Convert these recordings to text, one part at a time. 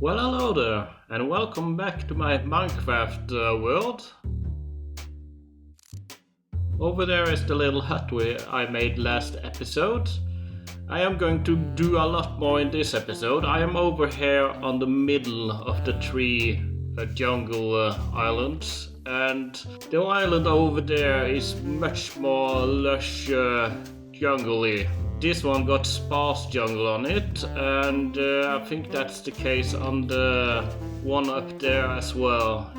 Well, hello there, and welcome back to my Minecraft world. Over there is the little hut I made last episode. I am going to do a lot more in this episode. I am over here on the middle of the three jungle islands, and the island over there is much more lush jungle-y. This one got sparse jungle on it, and I think that's the case on the one up there as well.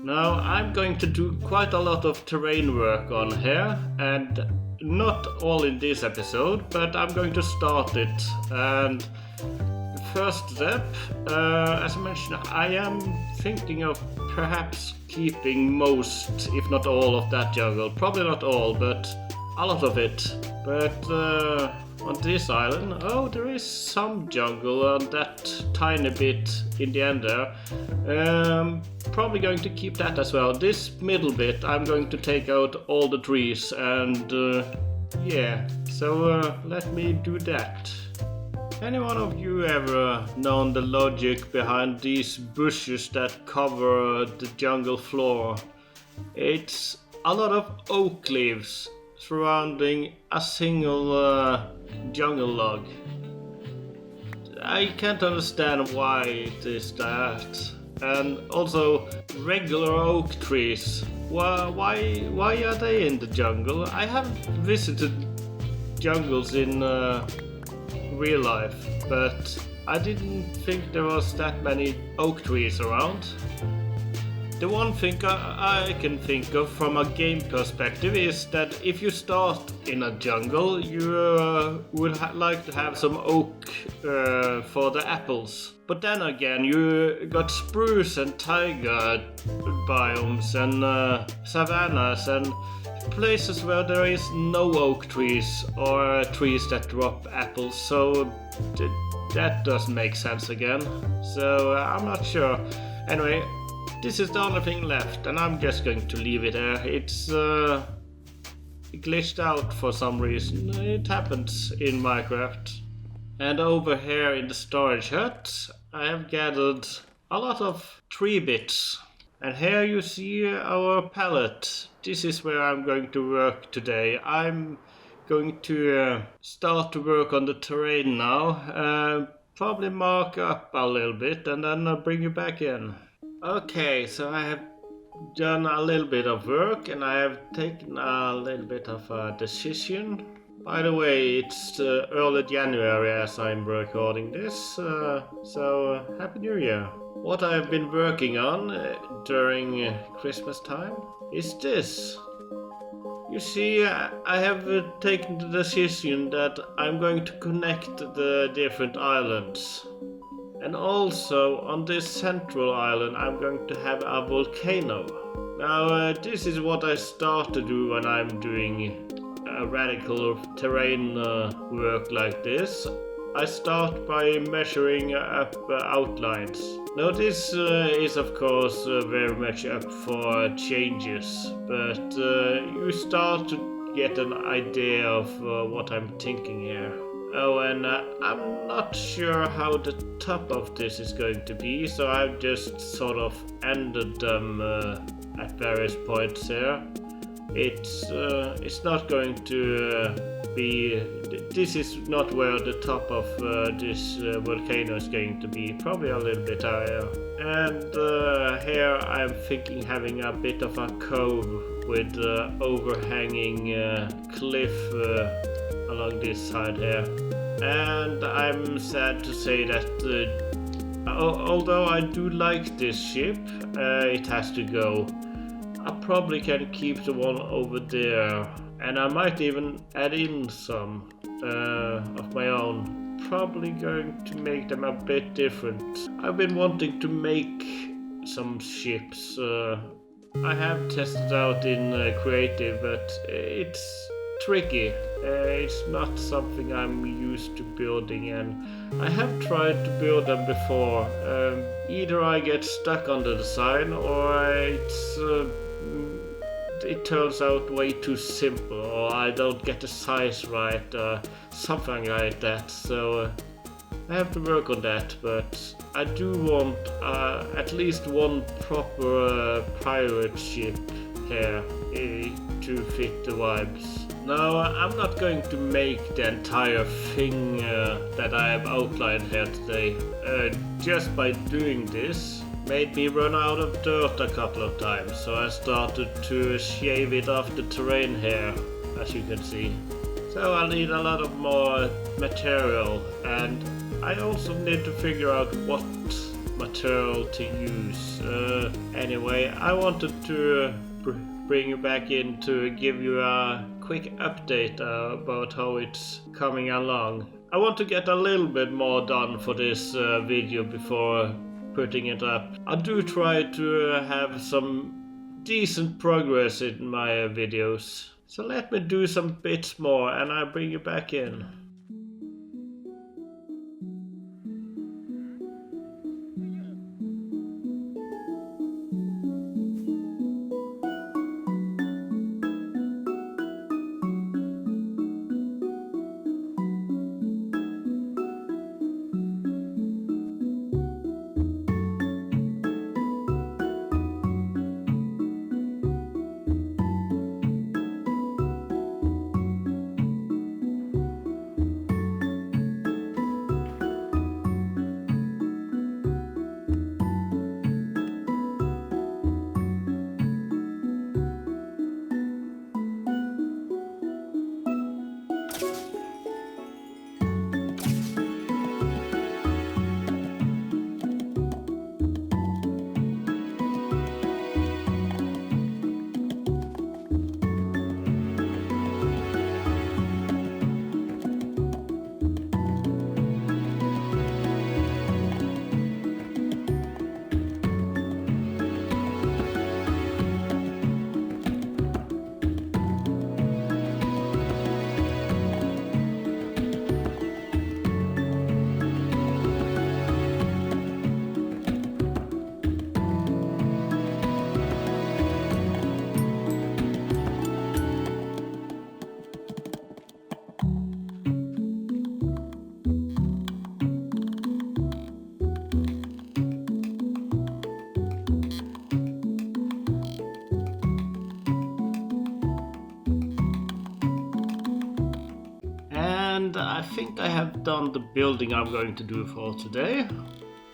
Now I'm going to do quite a lot of terrain work on here, and not all in this episode, but I'm going to start it. And first step, as I mentioned, I am thinking of perhaps keeping most, if not all, of that jungle. Probably not all, but a lot of it. But on this island, there is some jungle on that tiny bit in the end there. Probably going to keep that as well. This middle bit I'm going to take out all the trees, and so let me do that. Any one of you ever known the logic behind these bushes that cover the jungle floor? It's a lot of oak leaves surrounding a single jungle log. I can't understand why it is that. And also regular oak trees. Why are they in the jungle? I haven't visited jungles in real life, but I didn't think there was that many oak trees around. The one thing I can think of from a game perspective is that if you start in a jungle, you would like to have some oak for the apples. But then again, you got spruce and taiga biomes and savannas and places where there is no oak trees or trees that drop apples. So that doesn't make sense again. So I'm not sure. Anyway, this is the only thing left, and I'm just going to leave it there. It's glitched out for some reason. It happens in Minecraft. And over here in the storage hut, I have gathered a lot of tree bits. And here you see our pallet. This is where I'm going to work today. I'm going to start to work on the terrain now. Probably mark up a little bit, and then I'll bring you back in. Okay, so I have done a little bit of work, and I have taken a little bit of a decision. By the way, it's early January as I'm recording this, so Happy New Year. What I've been working on during Christmas time is this. You see, I have taken the decision that I'm going to connect the different islands. And also on this central island I'm going to have a volcano. Now this is what I start to do when I'm doing a radical terrain work like this. I start by measuring up outlines. Now this is of course very much up for changes, but you start to get an idea of what I'm thinking here. Oh, and I'm not sure how the top of this is going to be, so I've just sort of ended them at various points here. It's not going to be. This is not where the top of this volcano is going to be. Probably a little bit higher. And here I'm thinking having a bit of a cove with overhanging cliff along this side here. And I'm sad to say that although I do like this ship, it has to go. I probably can keep the one over there, and I might even add in some of my own. Probably going to make them a bit different. I've been wanting to make some ships. I have tested out in creative, but it's tricky. It's not something I'm used to building, and I have tried to build them before. Either I get stuck on the design, or it turns out way too simple, or I don't get the size right, something like that. So I have to work on that, but I do want at least one proper pirate ship here to fit the vibes. Now, I'm not going to make the entire thing that I have outlined here today. Just by doing this made me run out of dirt a couple of times, so I started to shave it off the terrain here, as you can see. So I'll need a lot of more material, and I also need to figure out what material to use. Anyway, I wanted to bring you back in to give you a quick update about how it's coming along. I want to get a little bit more done for this video before putting it up. I do try to have some decent progress in my videos. So let me do some bits more and I'll bring you back in. And I think I have done the building I'm going to do for today.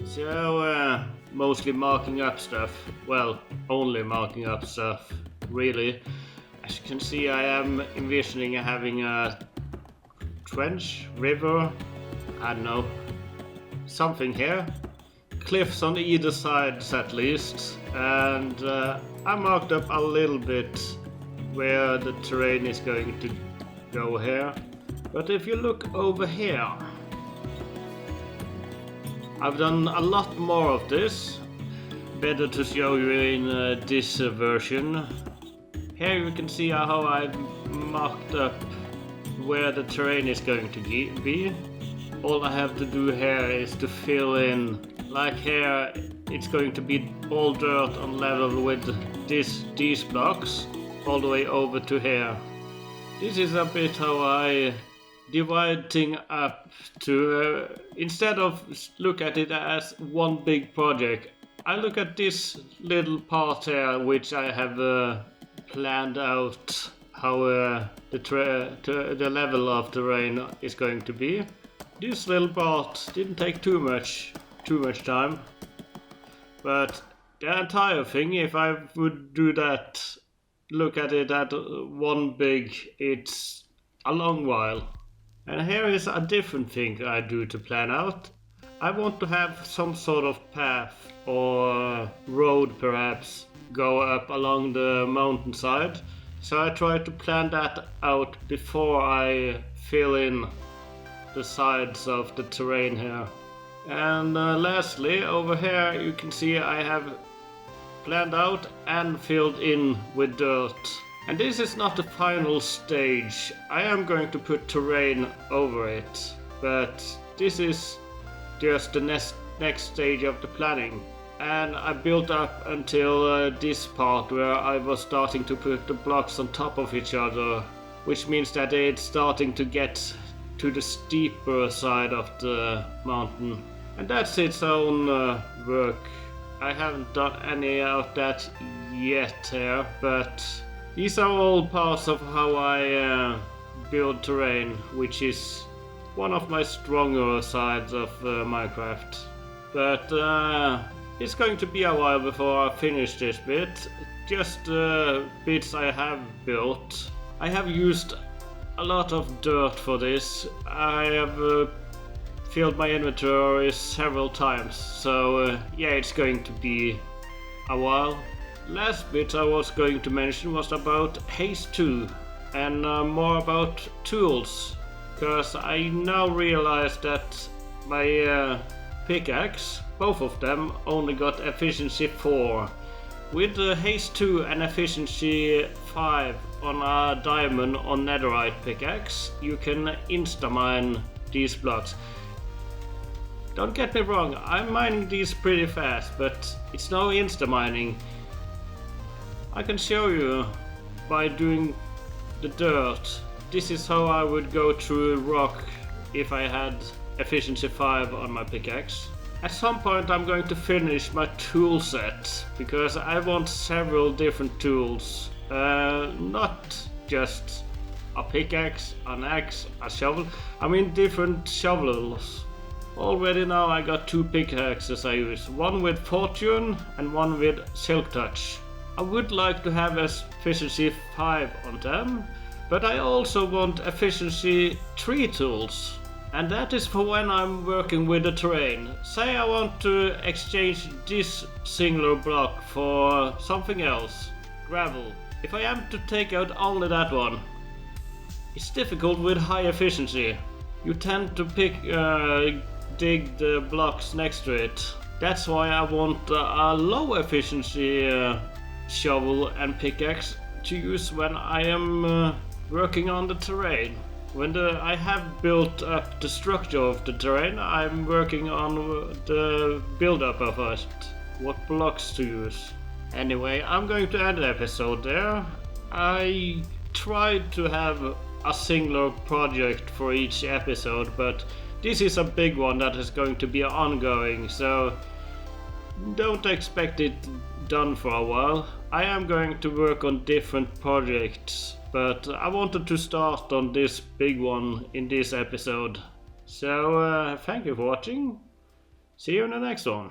So, mostly marking up stuff. Well, only marking up stuff, really. As you can see, I am envisioning having a trench, river, I don't know, something here. Cliffs on either side at least. And I marked up a little bit where the terrain is going to go here. But if you look over here, I've done a lot more of this. Better to show you in this version. Here you can see how I've marked up where the terrain is going to be. All I have to do here is to fill in. Like here, it's going to be all dirt on level with these blocks, all the way over to here. This is a bit how I divide things up to, instead of look at it as one big project, I look at this little part here which I have planned out how the level of terrain is going to be. This little part didn't take too much time, but the entire thing, if I would do that, look at it at one big, it's a long while. And here is a different thing I do to plan out. I want to have some sort of path or road perhaps go up along the mountainside. So I try to plan that out before I fill in the sides of the terrain here. And lastly, over here you can see I have planned out and filled in with dirt. And this is not the final stage. I am going to put terrain over it, but this is just the next stage of the planning. And I built up until this part where I was starting to put the blocks on top of each other, which means that it's starting to get to the steeper side of the mountain. And that's its own work. I haven't done any of that yet here, but these are all parts of how I build terrain, which is one of my stronger sides of Minecraft. But it's going to be a while before I finish this bit. Just the bits I have built. I have used a lot of dirt for this. I have filled my inventory several times, so yeah, it's going to be a while. Last bit I was going to mention was about Haste 2 and more about tools, because I now realize that my pickaxe, both of them, only got efficiency 4. With Haste 2 and efficiency 5 on a diamond or netherite pickaxe, you can insta-mine these blocks. Don't get me wrong, I'm mining these pretty fast, but it's no insta-mining. I can show you by doing the dirt. This is how I would go through rock if I had efficiency 5 on my pickaxe. At some point I'm going to finish my tool set, because I want several different tools. Not just a pickaxe, an axe, a shovel. I mean different shovels. Already now I got 2 pickaxes I use. One with fortune and one with silk touch. I would like to have efficiency 5 on them, but I also want efficiency 3 tools. And that is for when I'm working with the terrain. Say I want to exchange this singular block for something else. Gravel. If I am to take out only that one, it's difficult with high efficiency. You tend to dig the blocks next to it. That's why I want a low efficiency shovel and pickaxe to use when I am working on the terrain. When I have built up the structure of the terrain, I'm working on the build-up of it, what blocks to use. Anyway, I'm going to end the episode there. I tried to have a singular project for each episode, but this is a big one that is going to be ongoing, so don't expect it done for a while. I am going to work on different projects, but I wanted to start on this big one in this episode. So thank you for watching. See you in the next one.